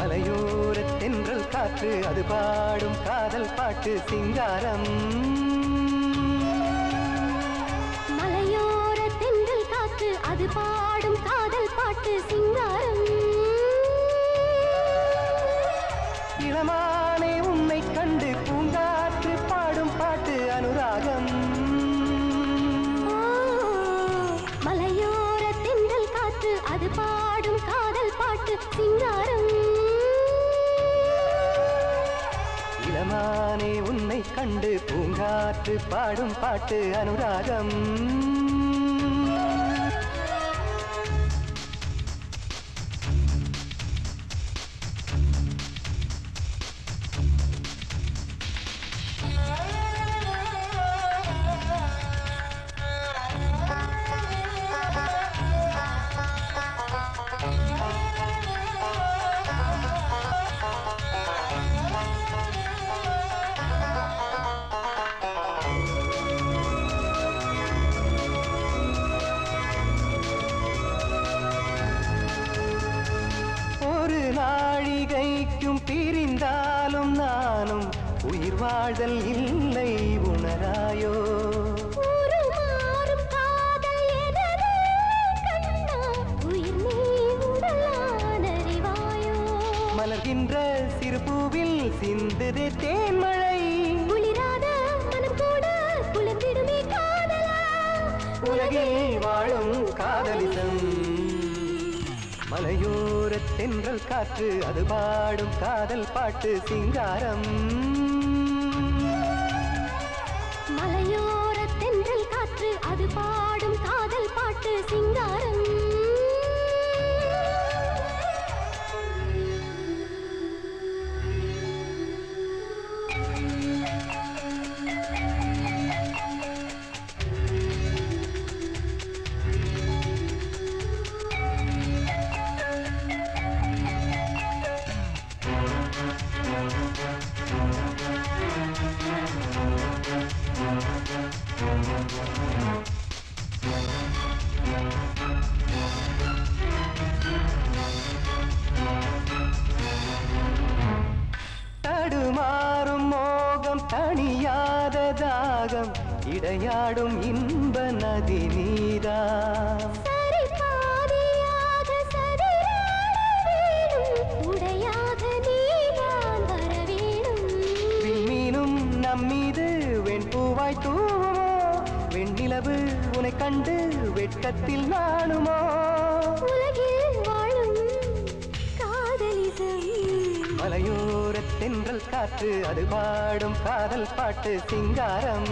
மலையோர தென்றல் காற்று அது பாடும் காதல் பாட்டு சிங்காரம். மலையோர தென்றல் காற்று அது பாடும் காதல் பாட்டு சிங்காரம். இளமானே உன்னை கண்டு பூங்காற்று பாடும் பாட்டு அனுராகம். மலையோர தென்றல் காற்று அது பாடும் காதல் பாட்டு சிங்காரம். இளமானே உன்னை கண்டு பூங்காற்று பாடும் பாட்டு அனுராகம். நாழிகைக்கும் பிரிந்தாலும் நானும் உயிர் வாழ்தல் இல்லை உணராயோ. மலர்கின்ற சிறு பூவில் சிந்துதே தேன்மழை. குளிராத மனம் கூட குளிர்ந்திடுமே காதலா. உலகில் வாழும் காதலிசம். மலையோர தென்றல் காற்று அது பாடும் காதல் பாட்டு சிங்காரம். மலையோர தென்றல் காற்று அது பாடும் காதல் பாட்டு சிங்காரம். தடுமாறும் மோகம் தணியாத தாகம் இடையாடும் இன்ப நதி நீரா. விண்மீனும் நம்மீது வெண்பூவாய் தூவுமோ. வெண்ணிலவு உன்னை கண்டு வெட்கத்தில் நாணுமோ. உலகில் வாழும் காதலிசம். மலையோர தென்றல் காற்று அது பாடும் காதல் பாட்டு சிங்காரம்.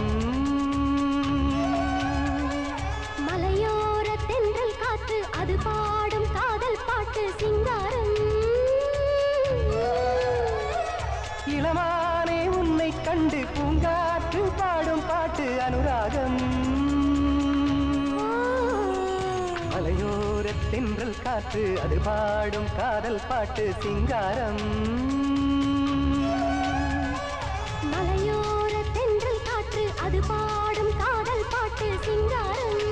மலையோர தென்றல் காற்று அது பாடும் காதல் பாட்டு சிங்காரம். இளமானே உன்னை கண்டு பூங்காற்று பாடும் பாட்டு அனுராகம். மலையோர தென்றல் காற்று அது பாடும் காதல் பாட்டு சிங்காரம். மலையோர தென்றல் காற்று அது பாடும் காதல் பாட்டு சிங்காரம்.